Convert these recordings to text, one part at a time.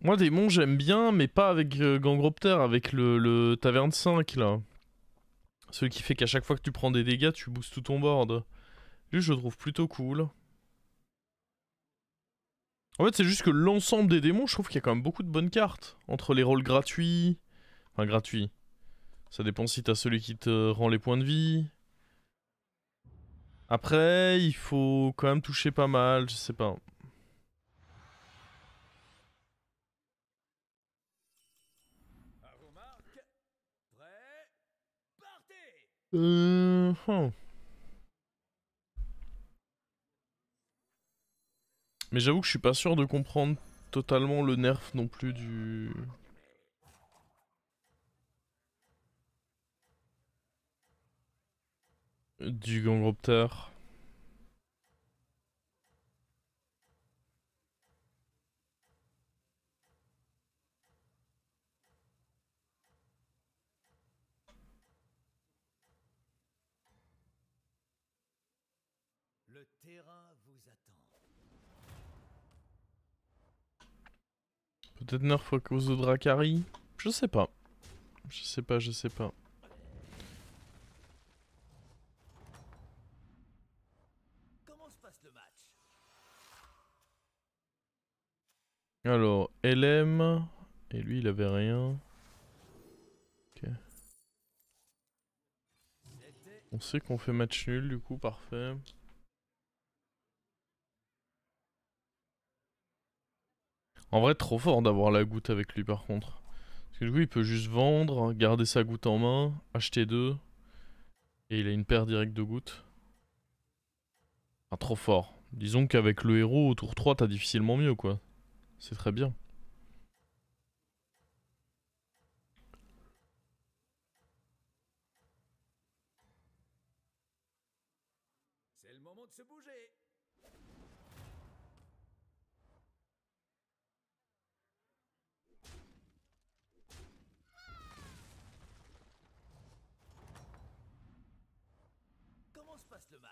Moi, démon, j'aime bien, mais pas avec Gangropter, avec le Taverne 5 là. Celui qui fait qu'à chaque fois que tu prends des dégâts, tu boostes tout ton board. Lui, je le trouve plutôt cool. En fait, c'est juste que l'ensemble des démons, je trouve qu'il y a quand même beaucoup de bonnes cartes. Entre les rôles gratuits. Enfin, gratuits. Ça dépend si t'as celui qui te rend les points de vie. Après, il faut quand même toucher pas mal, je sais pas. Hmm. Mais j'avoue que je suis pas sûr de comprendre totalement le nerf non plus du Gangropter. Le terrain vous attend. Peut-être nerf à cause de Dracari. Je sais pas. Je sais pas, je sais pas. Comment se passe le match? Alors, LM. Et lui, il avait rien. Ok. On sait qu'on fait match nul, du coup, parfait. En vrai, trop fort d'avoir la goutte avec lui, par contre. Parce que du coup, il peut juste vendre, garder sa goutte en main, acheter deux. Et il a une paire directe de gouttes. Enfin, trop fort. Disons qu'avec le héros, au tour 3, t'as difficilement mieux, quoi. C'est très bien. C'est le moment de se bouger. Comment se passe le match?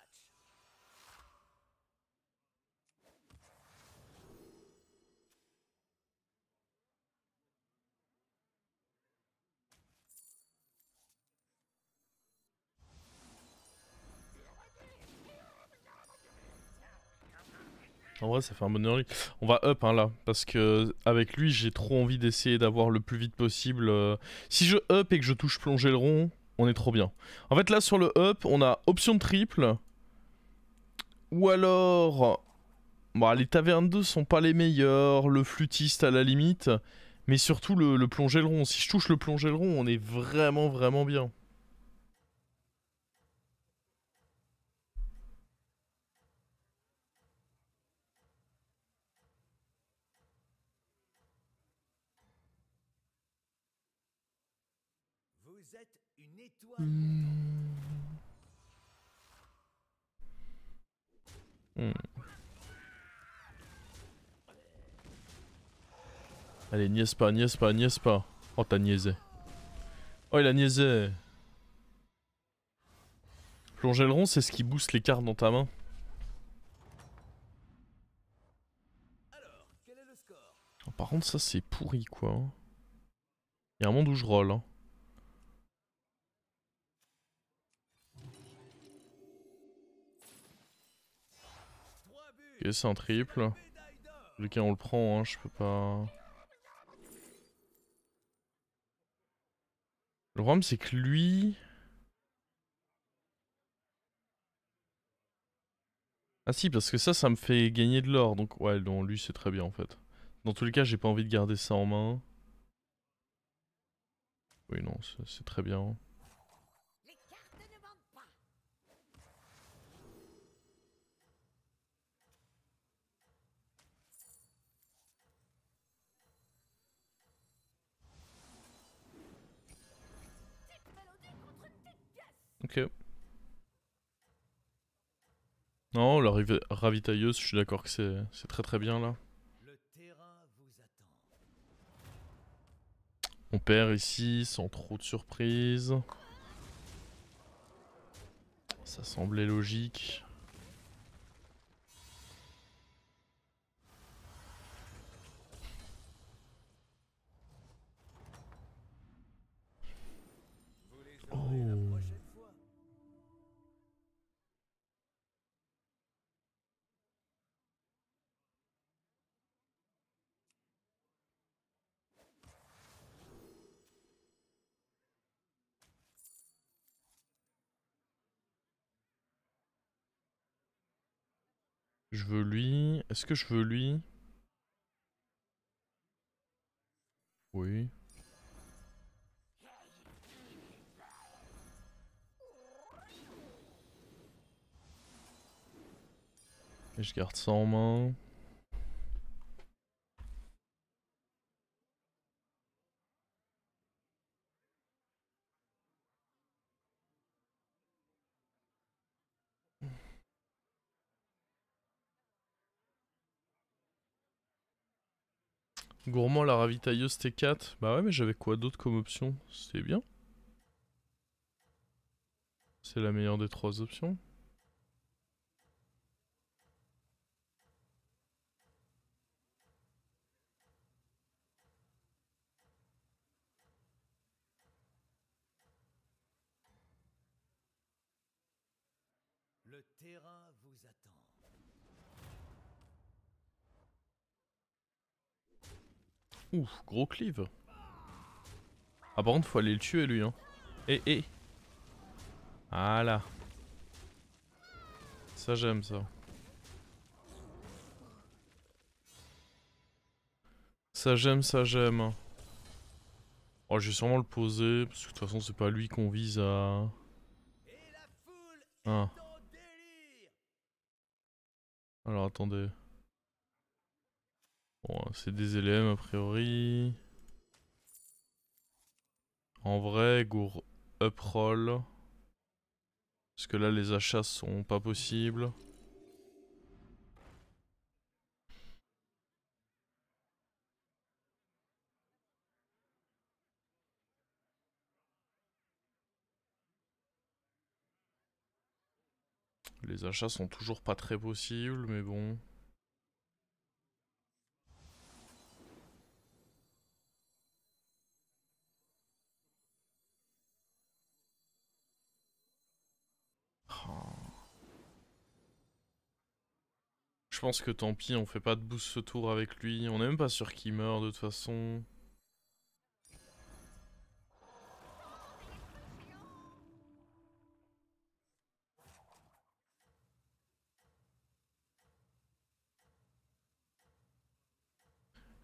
En vrai, ça fait un bon early. On va up hein, là, parce que avec lui, j'ai trop envie d'essayer d'avoir le plus vite possible. Si je up et que je touche plonger le rond, on est trop bien. En fait, là sur le up, on a option de triple. Ou alors. Bon, les tavernes 2 sont pas les meilleurs, le flûtiste à la limite. Mais surtout le plonger le rond. Si je touche le plonger le rond, on est vraiment, vraiment bien. Vous êtes une étoile montante. Hmm. Allez, niaise pas, niaise pas, niaise pas. Oh, t'as niaisé. Oh, il a niaisé. Plonger le rond, c'est ce qui booste les cartes dans ta main. Alors, quel est le score? Oh, par contre, ça c'est pourri quoi. Il y a un monde où je roll. Hein. Trois buts. Ok, c'est un C'est la triple. médaille d'or. Lequel on le prend, hein, je peux pas. Le problème c'est que lui. Ah si, parce que ça me fait gagner de l'or. Donc ouais, non, lui c'est très bien en fait. Dans tous les cas, j'ai pas envie de garder ça en main. Oui, non, c'est très bien. Les cartes ne mentent pas. Ok. Non, la ravitailleuse, je suis d'accord que c'est très très bien là. Le terrain vous attend. On perd ici sans trop de surprise. Ça semblait logique. Je veux lui. Est-ce que je veux lui? Oui. Et je garde ça en main. Gourmand, la ravitailleuse T4. Bah ouais, mais j'avais quoi d'autre comme option? C'est bien. C'est la meilleure des trois options. Le terrain vous attend. Ouf, gros cleave. Ah par contre, faut aller le tuer lui, hein. Eh. Voilà. Ça j'aime ça. Ça j'aime. Oh, je vais sûrement le poser, parce que de toute façon c'est pas lui qu'on vise à... Et la foule Ah. est en délire. Alors attendez. Bon, c'est des LM a priori. En vrai, go up roll. Parce que là les achats sont pas possibles. Les achats sont toujours pas très possibles, mais bon. Oh. Je pense que tant pis, on fait pas de boost ce tour avec lui. On est même pas sûr qu'il meurt de toute façon.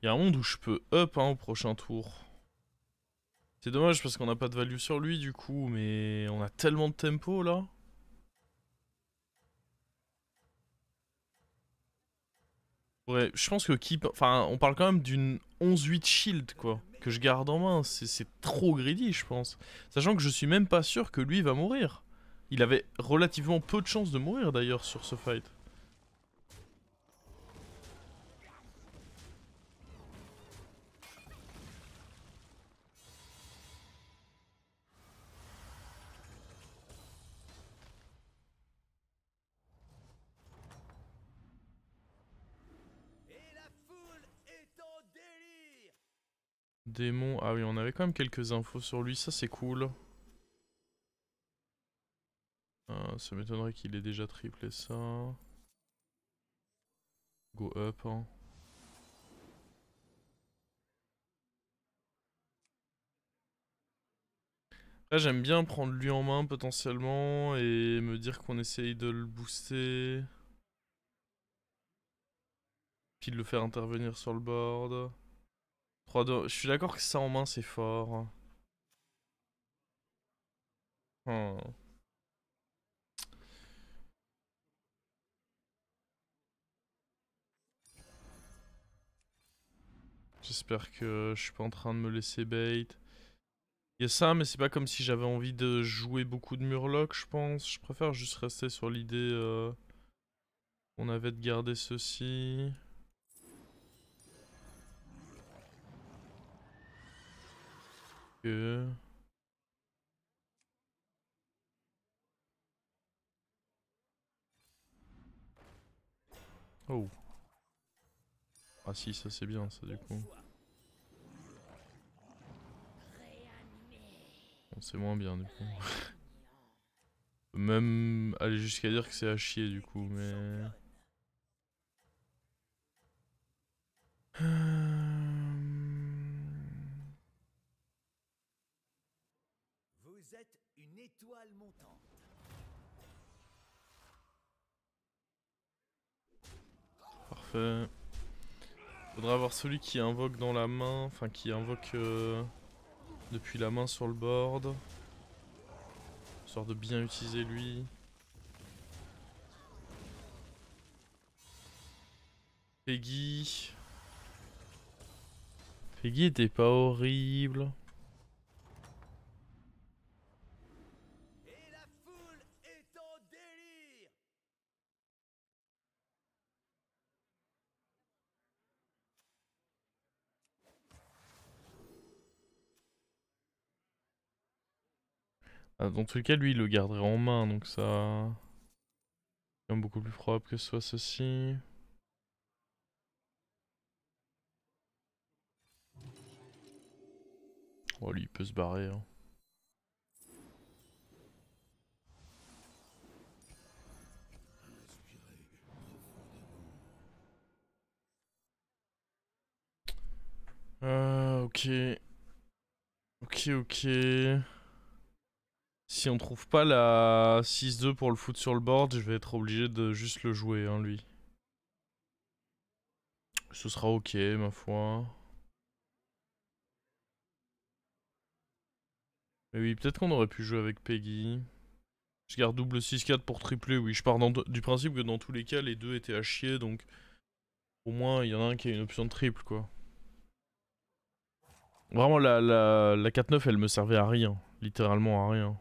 Il y a un monde où je peux up hein, au prochain tour. C'est dommage parce qu'on a pas de value sur lui du coup, mais on a tellement de tempo là. Ouais, je pense que keep... Enfin, on parle quand même d'une 11-8 shield quoi, que je garde en main. C'est trop greedy je pense. Sachant que je suis même pas sûr que lui va mourir. Il avait relativement peu de chances de mourir d'ailleurs sur ce fight. Et la foule est en délire. Démon, ah oui on avait quand même quelques infos sur lui, ça c'est cool. Ça m'étonnerait qu'il ait déjà triplé ça. Go up hein. Là j'aime bien prendre lui en main potentiellement et me dire qu'on essaye de le booster. Puis de le faire intervenir sur le board. 3-2. Je suis d'accord que ça en main c'est fort. Hmm. J'espère que je suis pas en train de me laisser bait. Il y a ça mais c'est pas comme si j'avais envie de jouer beaucoup de murloc je pense. Je préfère juste rester sur l'idée qu'on avait de garder ceci. Que... Oh. Ah si, ça c'est bien ça du coup. Bon, c'est moins bien du coup. Même aller jusqu'à dire que c'est à chier du coup, mais... Vous êtes une étoile montante. parfait. Faudra avoir celui qui invoque dans la main, enfin qui invoque depuis la main sur le board. Histoire de bien utiliser lui. Peggy. Peggy était pas horrible. Et la foule est en délire. Ah, dans tous les cas, lui il le garderait en main donc ça. C'est quand même beaucoup plus probable que ce soit ceci. Oh, lui il peut se barrer. Hein. Ok. Ok. Si on trouve pas la 6-2 pour le foutre sur le board, je vais être obligé de juste le jouer, hein, lui. Ce sera ok, ma foi. Mais oui, peut-être qu'on aurait pu jouer avec Peggy. Je garde double 6-4 pour tripler, oui. Je pars du principe que dans tous les cas, les deux étaient à chier, donc au moins il y en a un qui a une option de triple, quoi. Vraiment, la 4-9, elle me servait à rien. Littéralement à rien.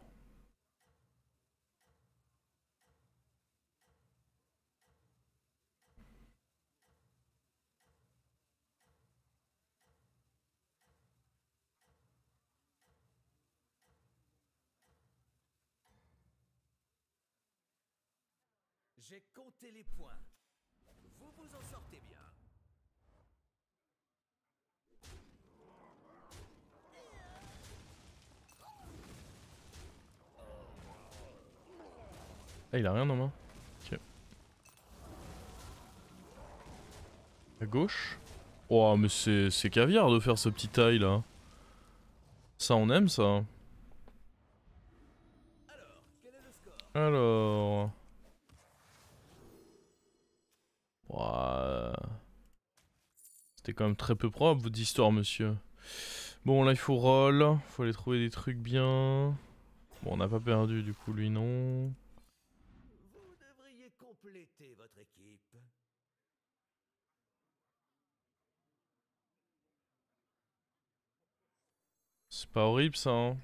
J'ai compté les points. Vous vous en sortez bien. Ah, il a rien en main. Ok. À gauche. Oh, mais c'est caviar de faire ce petit taille là. Ça, on aime ça. Alors, quel est le score? Alors. Ouah. C'était quand même très peu probable votre histoire, monsieur. Bon, là il faut roll. Faut aller trouver des trucs bien. Bon, on n'a pas perdu, du coup, lui non. Vous devriez compléter votre équipe. C'est pas horrible ça, hein.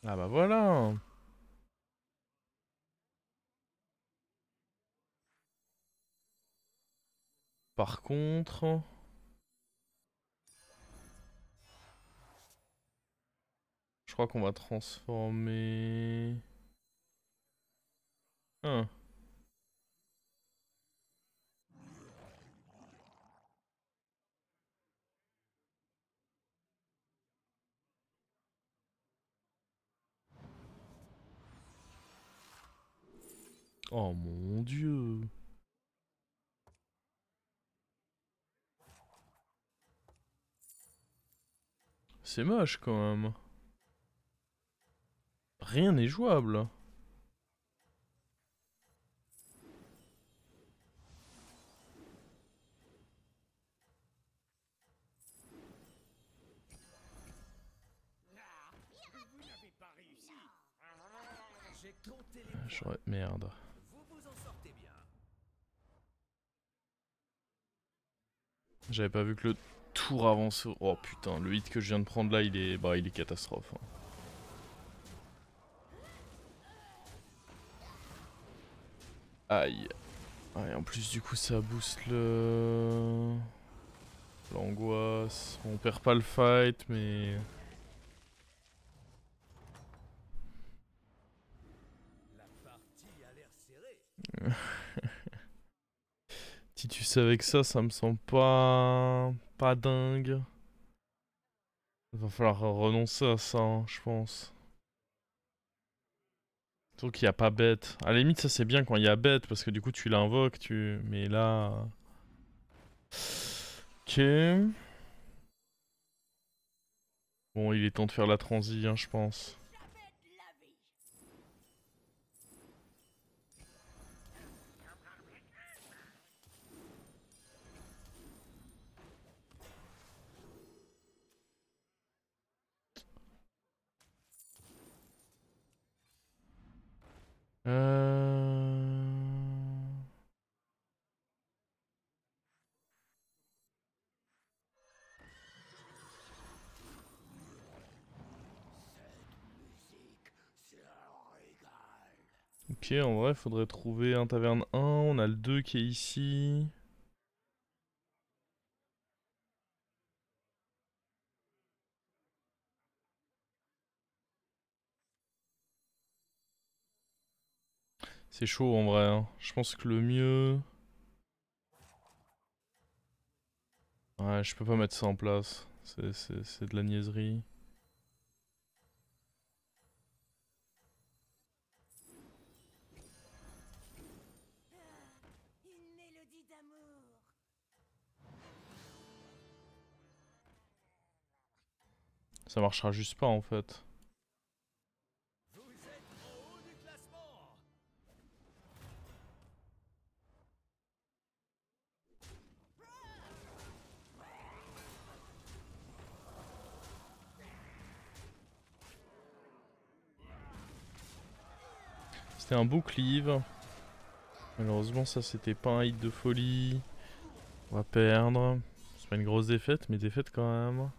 Ah bah voilà. Par contre... Je crois qu'on va transformer... Ah. Oh mon dieu. C'est moche quand même. Rien n'est jouable. J'ai compté les points. Merde. Vous vous en sortez bien. J'avais pas vu que le tour avance. Oh putain, le hit que je viens de prendre là, il est catastrophe. Hein. Aïe. Ouais, en plus du coup ça booste le... L'angoisse. On perd pas le fight mais... La partie a l'air serrée. Titus avec ça, ça me semble pas... Pas dingue. Il va falloir renoncer à ça, hein, je pense. Surtout qu'il n'y a pas bête. À la limite, ça c'est bien quand il y a bête, parce que du coup tu l'invoques, tu... Mais là... Ok... Bon, il est temps de faire la transi, hein, je pense. Ok, en vrai, faudrait trouver un taverne 1. On a le 2 qui est ici. C'est chaud en vrai, hein. Je pense que le mieux... Ouais, je peux pas mettre ça en place. C'est de la niaiserie. Une mélodie d'amour. Ça marchera juste pas en fait. Vous êtes en haut du classement. C'était un beau cleave. Malheureusement, ça c'était pas un hit de folie. On va perdre. C'est pas une grosse défaite, mais défaite quand même.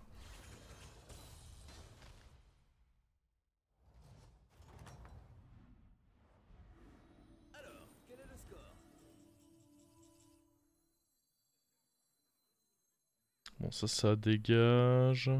Alors, quel est le score? Bon, ça dégage.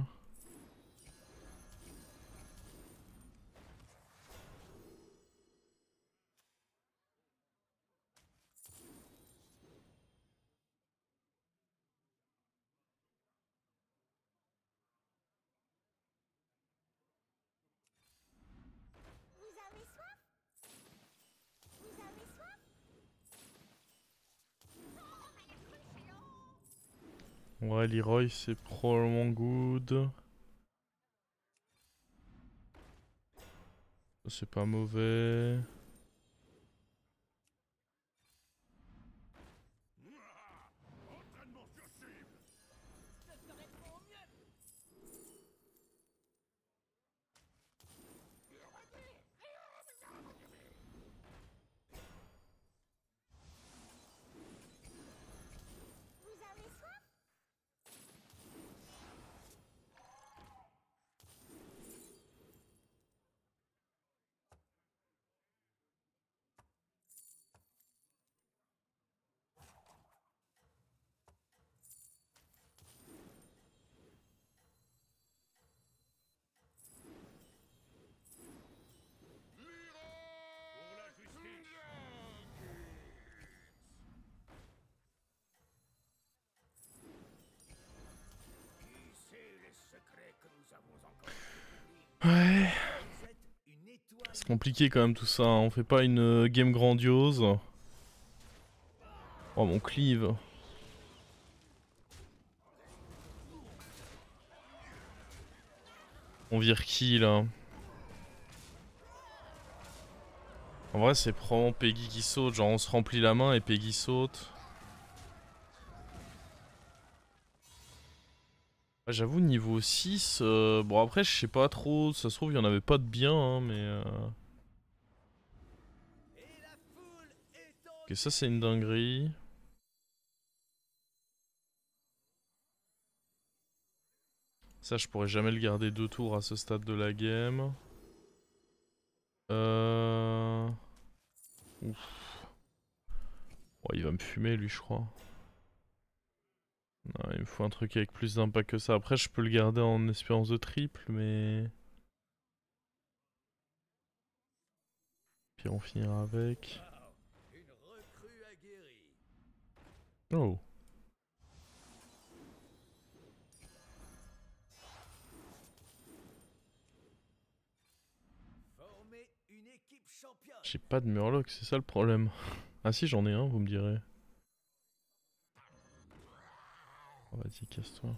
Vous avez soif? Vous avez soif? Ouais, Leroy, c'est probablement good. C'est pas mauvais. Vous avez soif? Qui sait les secrets que nous avons encore? Ouais. Vous êtes une étoile. C'est compliqué quand même tout ça, hein. On fait pas une game grandiose. Oh mon cleave. On vire qui là? En vrai c'est probablement Peggy qui saute, genre on se remplit la main et Peggy saute. Ouais, j'avoue niveau 6, bon après je sais pas trop, ça se trouve il y en avait pas de bien hein, mais... Et la foule est en Ok, ça c'est une dinguerie. Ça je pourrais jamais le garder 2 tours à ce stade de la game. Ouf. Oh, il va me fumer lui je crois. Non, il me faut un truc avec plus d'impact que ça. Après je peux le garder en espérance de triple mais... Puis on finira avec. une recrue aguerrie. Oh. Formez une équipe championne. J'ai pas de Murloc, c'est ça le problème. Ah si j'en ai un, vous me direz. Oh, vas-y, casse-toi.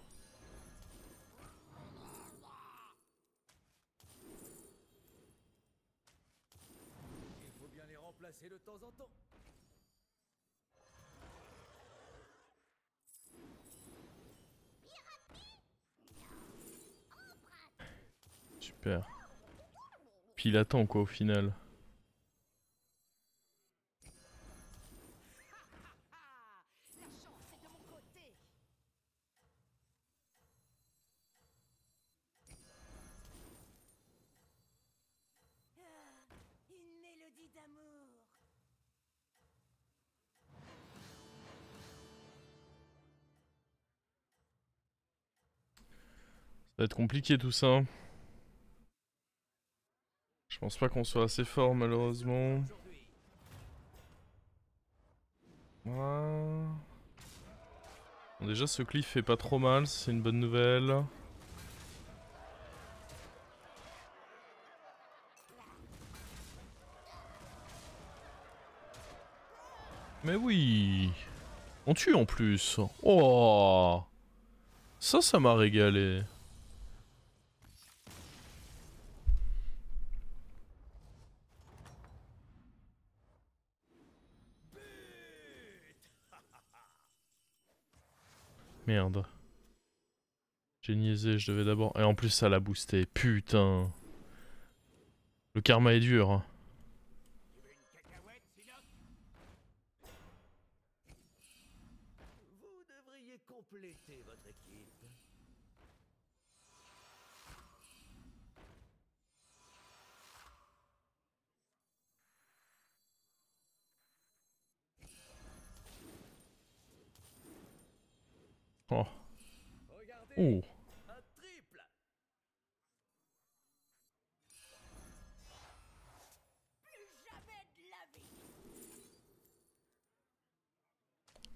remplacer de temps en temps. Super. Puis il attend quoi au final. La chance est de mon côté. Une mélodie d'amour. Ça va être compliqué tout ça. Je pense pas qu'on soit assez fort malheureusement. Aujourd'hui, Ah. Bon, déjà ce cliff fait pas trop mal, c'est une bonne nouvelle. Mais oui, on tue en plus. Oh, ça m'a régalé. Merde. J'ai niaisé, je devais d'abord... Et en plus ça l'a boosté, putain. Le karma est dur. Hein. vous devriez compléter votre équipe. Oh. Regardez, Oh. un triple. Plus jamais de la vie.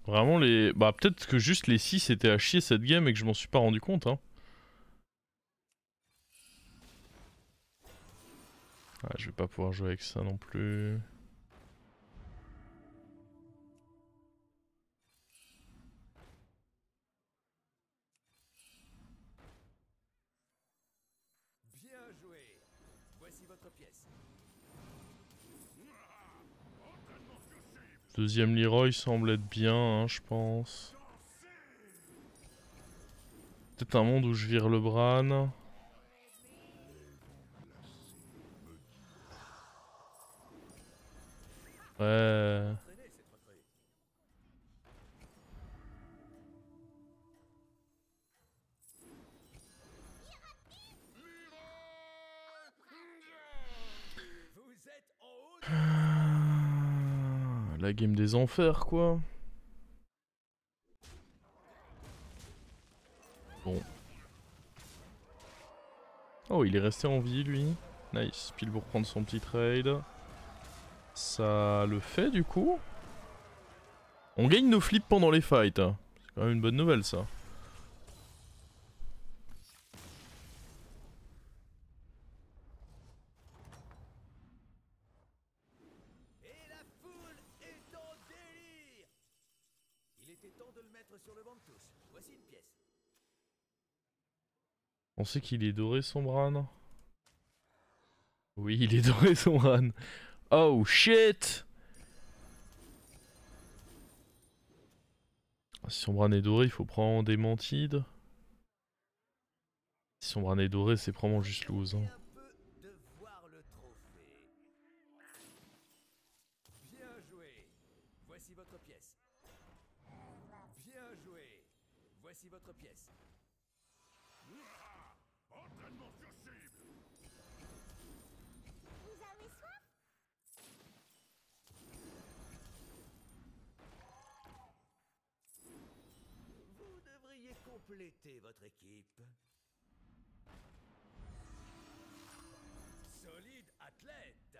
Vraiment les... Bah peut-être que juste les 6 étaient à chier cette game et que je m'en suis pas rendu compte. Hein. Ah, je vais pas pouvoir jouer avec ça non plus. Bien joué. Voici votre pièce. Deuxième Leroy semble être bien, hein, je pense. Peut-être un monde où je vire le Bran. Ouais. Entraînez cette recrue. Vous êtes en haut. La game des enfers, quoi. Bon. Oh, il est resté en vie, lui. Nice. Pile pour prendre son petit trade. Ça le fait, du coup. On gagne nos flips pendant les fights. C'est quand même une bonne nouvelle, ça. Et la foule est en délire. Il était temps de le mettre sur le banc de touche. Voici une pièce. On sait qu'il est doré, son Bran. Oui, il est doré, son Bran. Oh, shit! Si son Bran est doré, il faut prendre des mantides. Si son Bran est doré, c'est probablement juste lose. Hein. Un peu de voir le trophée. Bien joué. Voici votre pièce. Bien joué. Voici votre pièce. Entraînement sur cible. Vous avez soif? Vous devriez compléter votre équipe. Solide athlète.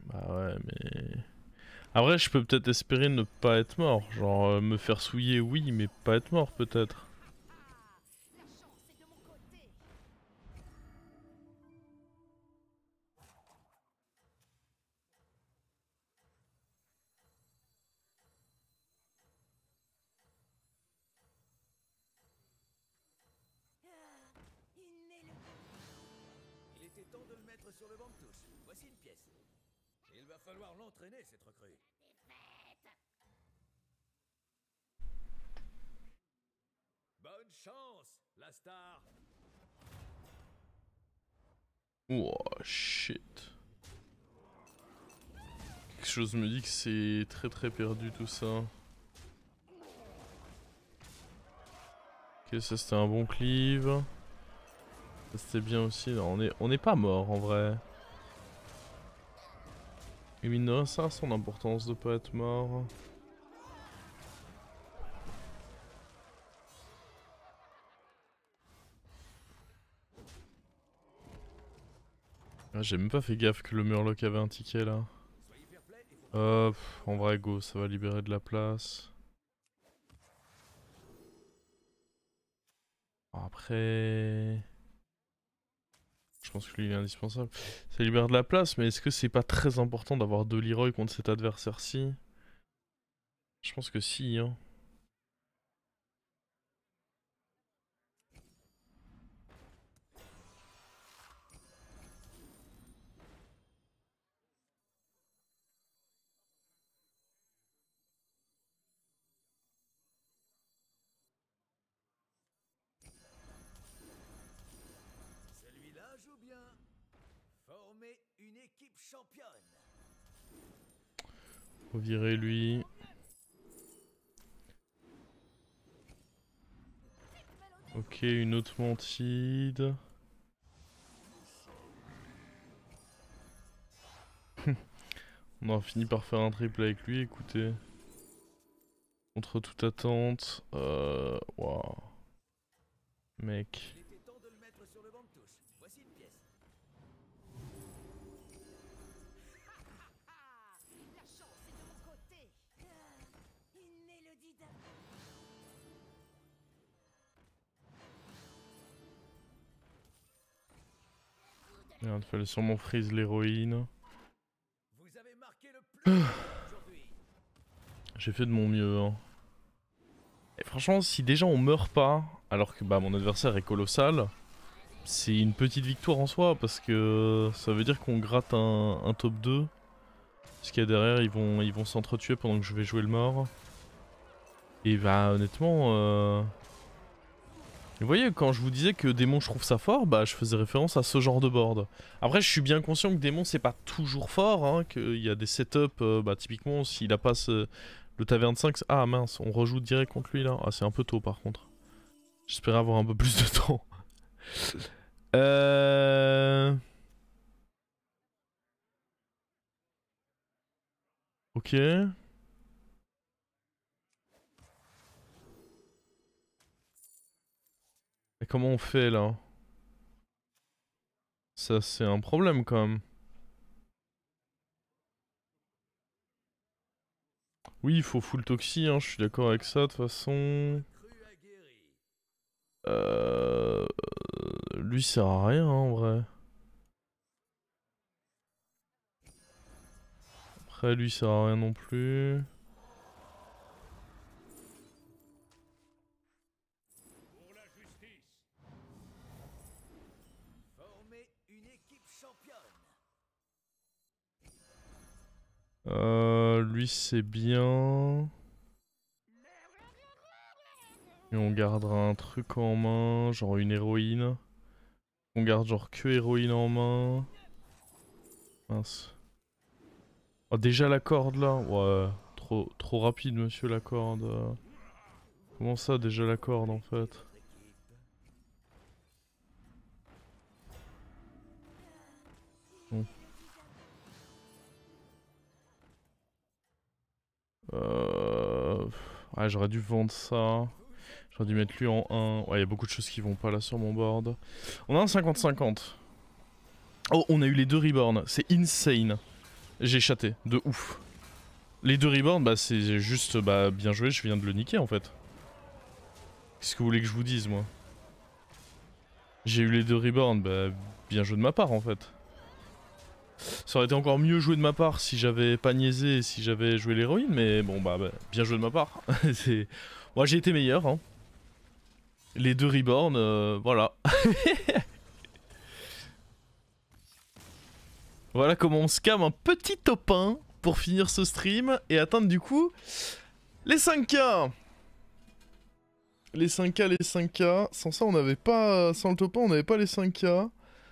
Bah ouais, mais... Après, je peux peut-être espérer ne pas être mort. Genre, me faire souiller, oui, mais pas être mort, peut-être. La chance est de mon côté. Il était temps de le mettre sur le banc de touche. Voici une pièce. Il va falloir l'entraîner, cette recrue. Bonne chance, la star. Oh shit. Quelque chose me dit que c'est très très perdu tout ça. Ok, ça c'était un bon cleave. Ça c'était bien aussi. Non, on est pas mort en vrai. Et mine de rien, ça a son importance de pas être mort. Ah, j'ai même pas fait gaffe que le Murloc avait un ticket là. En vrai go, ça va libérer de la place. Après... Je pense que lui il est indispensable. Ça libère de la place, mais est-ce que c'est pas très important d'avoir 2 Leroy contre cet adversaire-ci? Je pense que si, hein. Celui-là joue bien. Former une équipe championne. Faut virer lui. Ok, une autre mantide. On aura fini par faire un triple avec lui, écoutez. Contre toute attente. Waouh. Mec. Il était temps de le mettre sur le banc de touche. Voici une pièce. La chance est de mon côté. Une mélodie d'amour. Merde, fallait sûrement freeze l'héroïne. Vous avez marqué le plus aujourd'hui. J'ai fait de mon mieux, hein. Et franchement, si déjà on meurt pas, alors que bah mon adversaire est colossal, c'est une petite victoire en soi, parce que ça veut dire qu'on gratte un top 2. Parce qu'il y a derrière, ils vont s'entretuer pendant que je vais jouer le mort. Et bah honnêtement... Vous voyez, quand je vous disais que Démon je trouve ça fort, bah je faisais référence à ce genre de board. Après je suis bien conscient que Démon c'est pas toujours fort, hein, qu'il y a des setups, bah typiquement s'il a pas le Taverne 5... Ah mince, on rejoue direct contre lui là. Ah c'est un peu tôt par contre. J'espérais avoir un peu plus de temps. Ok. Et comment on fait là? Ça c'est un problème quand même. Oui, il faut full toxi, hein, je suis d'accord avec ça de toute façon. Cru aguerri. Lui sert à rien hein, en vrai. Après lui sert à rien non plus. Pour la justice. Former une équipe championne. Lui c'est bien. Et on gardera un truc en main, genre une héroïne. On garde genre que héroïne en main. Mince. Oh déjà la corde là? Ouais, trop rapide monsieur la corde. Comment ça déjà la corde en fait? Bon. Ouais, j'aurais dû vendre ça. J'aurais dû mettre lui en 1. Ouais, il y a beaucoup de choses qui vont pas là sur mon board. On a un 50-50. Oh, on a eu les 2 reborn. C'est insane. J'ai chaté. De ouf. Les 2 reborn, bah c'est juste bah, bien joué. Je viens de le niquer en fait. Qu'est-ce que vous voulez que je vous dise moi? J'ai eu les 2 reborn. Bah bien joué de ma part en fait. Ça aurait été encore mieux joué de ma part si j'avais pas niaisé et si j'avais joué l'héroïne, mais bon bah bien joué de ma part. Moi j'ai été meilleur, hein. Les 2 reborn, voilà. Voilà comment on scam un petit top 1 pour finir ce stream et atteindre du coup les 5K. Les 5K, les 5K. Sans ça, on n'avait pas. Sans le top 1, on n'avait pas les 5K.